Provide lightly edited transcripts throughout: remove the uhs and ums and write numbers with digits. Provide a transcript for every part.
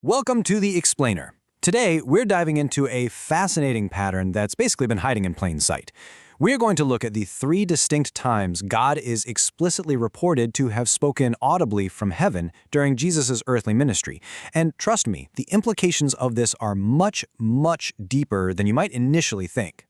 Welcome to The Explainer. Today, we're diving into a fascinating pattern that's basically been hiding in plain sight. We're going to look at the three distinct times God is explicitly reported to have spoken audibly from heaven during Jesus' earthly ministry. And trust me, the implications of this are much, much deeper than you might initially think.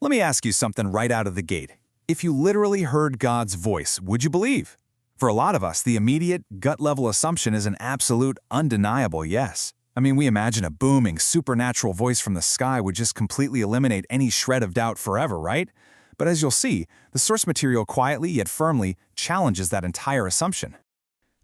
Let me ask you something right out of the gate. If you literally heard God's voice, would you believe? For a lot of us, the immediate, gut-level assumption is an absolute, undeniable yes. I mean, we imagine a booming, supernatural voice from the sky would just completely eliminate any shred of doubt forever, right? But as you'll see, the source material quietly yet firmly challenges that entire assumption.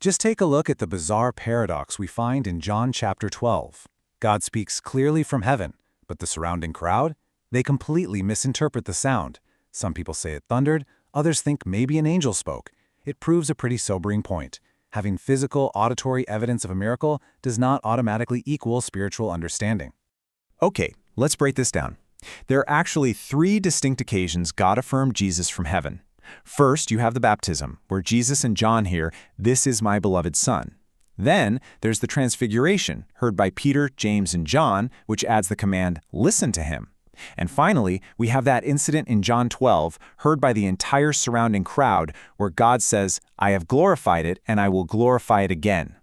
Just take a look at the bizarre paradox we find in John chapter 12. God speaks clearly from heaven, but the surrounding crowd? They completely misinterpret the sound. Some people say it thundered, others think maybe an angel spoke. It proves a pretty sobering point. Having physical, auditory evidence of a miracle does not automatically equal spiritual understanding. Okay, let's break this down. There are actually three distinct occasions God affirmed Jesus from heaven. First, you have the baptism, where Jesus and John hear, "This is my beloved Son." Then, there's the transfiguration, heard by Peter, James, and John, which adds the command, "Listen to him." And finally, we have that incident in John 12, heard by the entire surrounding crowd, where God says, "I have glorified it, and I will glorify it again."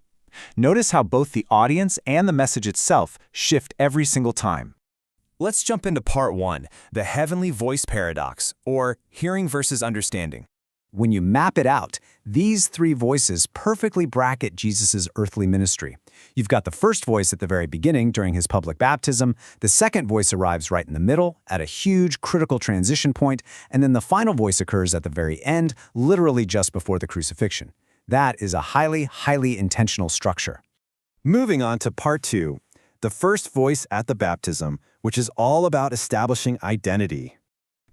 Notice how both the audience and the message itself shift every single time. Let's jump into part one, the heavenly voice paradox, or hearing versus understanding. When you map it out, these three voices perfectly bracket Jesus' earthly ministry. You've got the first voice at the very beginning during his public baptism, the second voice arrives right in the middle, at a huge critical transition point, and then the final voice occurs at the very end, literally just before the crucifixion. That is a highly, highly intentional structure. Moving on to part two, the first voice at the baptism, which is all about establishing identity.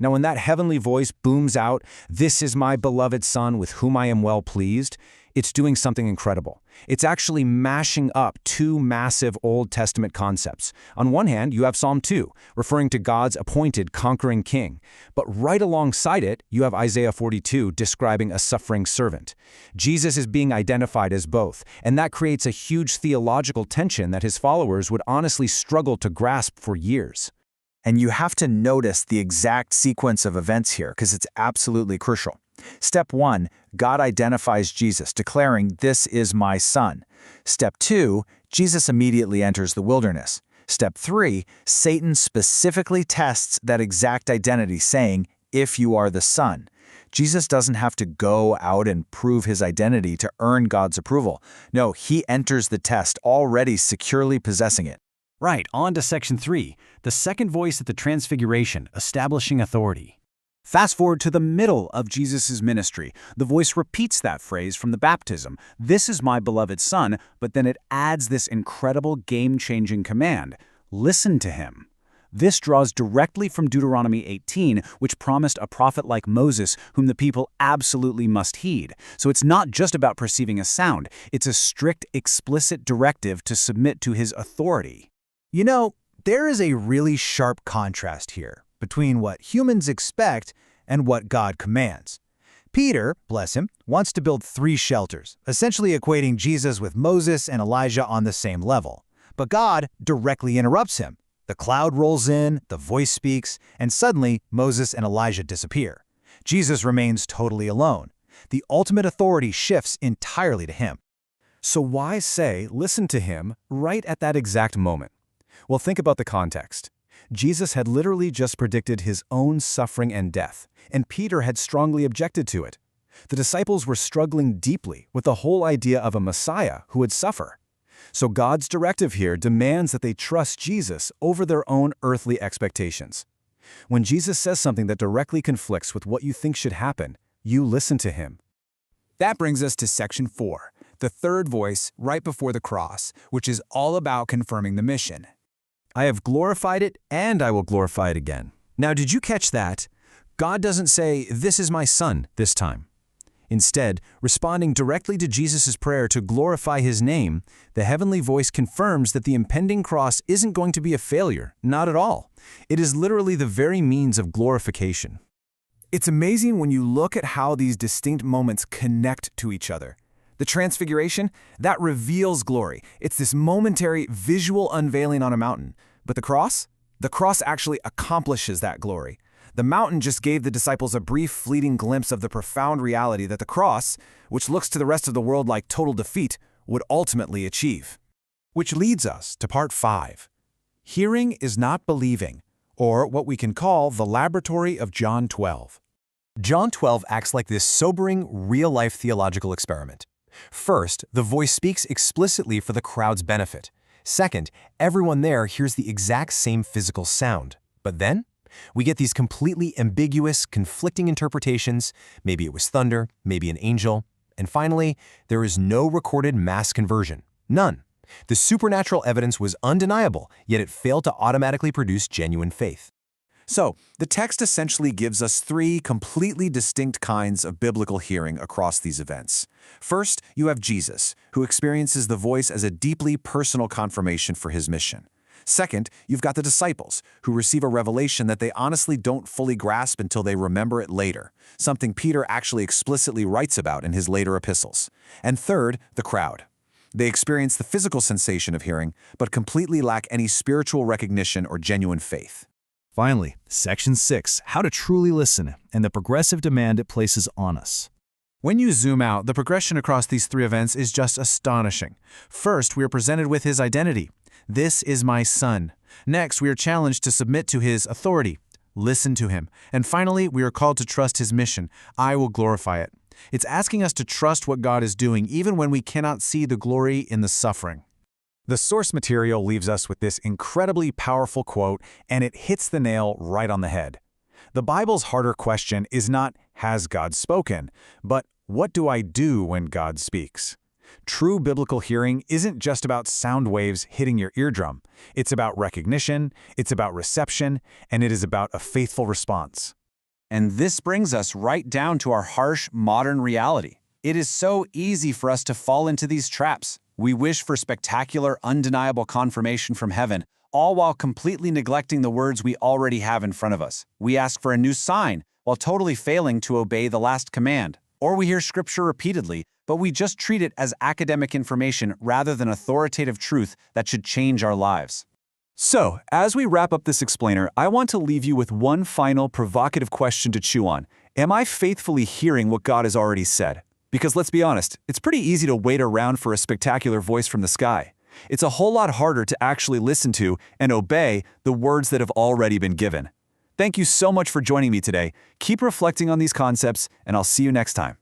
Now, when that heavenly voice booms out, "This is my beloved Son with whom I am well pleased," it's doing something incredible. It's actually mashing up two massive Old Testament concepts. On one hand, you have Psalm 2, referring to God's appointed conquering king. But right alongside it, you have Isaiah 42, describing a suffering servant. Jesus is being identified as both, and that creates a huge theological tension that his followers would honestly struggle to grasp for years. And you have to notice the exact sequence of events here because it's absolutely crucial. Step 1, God identifies Jesus, declaring, "This is my Son." Step 2, Jesus immediately enters the wilderness. Step 3, Satan specifically tests that exact identity, saying, "If you are the Son." Jesus doesn't have to go out and prove his identity to earn God's approval. No, he enters the test already securely possessing it. Right, on to section 3, the second voice at the transfiguration, establishing authority. Fast forward to the middle of Jesus' ministry. The voice repeats that phrase from the baptism, "This is my beloved Son," but then it adds this incredible game-changing command, "Listen to him." This draws directly from Deuteronomy 18, which promised a prophet like Moses whom the people absolutely must heed. So it's not just about perceiving a sound, it's a strict, explicit directive to submit to his authority. You know, there is a really sharp contrast here between what humans expect and what God commands. Peter, bless him, wants to build 3 shelters, essentially equating Jesus with Moses and Elijah on the same level. But God directly interrupts him. The cloud rolls in, the voice speaks, and suddenly Moses and Elijah disappear. Jesus remains totally alone. The ultimate authority shifts entirely to him. So why say, "Listen to him," right at that exact moment? Well, think about the context. Jesus had literally just predicted his own suffering and death, and Peter had strongly objected to it. The disciples were struggling deeply with the whole idea of a Messiah who would suffer. So God's directive here demands that they trust Jesus over their own earthly expectations. When Jesus says something that directly conflicts with what you think should happen, you listen to him. That brings us to section 4, the third voice right before the cross, which is all about confirming the mission. "I have glorified it, and I will glorify it again." Now, did you catch that? God doesn't say, "This is my Son," this time. Instead, responding directly to Jesus' prayer to glorify his name, the heavenly voice confirms that the impending cross isn't going to be a failure, not at all. It is literally the very means of glorification. It's amazing when you look at how these distinct moments connect to each other. The Transfiguration, that reveals glory. It's this momentary visual unveiling on a mountain. But the cross? The cross actually accomplishes that glory. The mountain just gave the disciples a brief, fleeting glimpse of the profound reality that the cross, which looks to the rest of the world like total defeat, would ultimately achieve. Which leads us to part 5. Hearing is not believing, or what we can call the laboratory of John 12. John 12 acts like this sobering, real-life theological experiment. First, the voice speaks explicitly for the crowd's benefit. Second, everyone there hears the exact same physical sound. But then, we get these completely ambiguous, conflicting interpretations. Maybe it was thunder, maybe an angel. And finally, there is no recorded mass conversion. None. The supernatural evidence was undeniable, yet it failed to automatically produce genuine faith. So, the text essentially gives us 3 completely distinct kinds of biblical hearing across these events. First, you have Jesus, who experiences the voice as a deeply personal confirmation for his mission. Second, you've got the disciples, who receive a revelation that they honestly don't fully grasp until they remember it later, something Peter actually explicitly writes about in his later epistles. And third, the crowd. They experience the physical sensation of hearing, but completely lack any spiritual recognition or genuine faith. Finally, Section 6, how to truly listen, and the progressive demand it places on us. When you zoom out, the progression across these 3 events is just astonishing. First, we are presented with his identity. This is my son. Next, we are challenged to submit to his authority. Listen to him. And finally, we are called to trust his mission. I will glorify it. It's asking us to trust what God is doing, even when we cannot see the glory in the suffering. The source material leaves us with this incredibly powerful quote, and it hits the nail right on the head. The Bible's harder question is not, has God spoken, but what do I do when God speaks? True biblical hearing isn't just about sound waves hitting your eardrum. It's about recognition, it's about reception, and it is about a faithful response. And this brings us right down to our harsh, modern reality. It is so easy for us to fall into these traps. We wish for spectacular, undeniable confirmation from heaven, all while completely neglecting the words we already have in front of us. We ask for a new sign, while totally failing to obey the last command. Or we hear Scripture repeatedly, but we just treat it as academic information rather than authoritative truth that should change our lives. So, as we wrap up this explainer, I want to leave you with one final provocative question to chew on. Am I faithfully hearing what God has already said? Because let's be honest, it's pretty easy to wait around for a spectacular voice from the sky. It's a whole lot harder to actually listen to and obey the words that have already been given. Thank you so much for joining me today. Keep reflecting on these concepts, and I'll see you next time.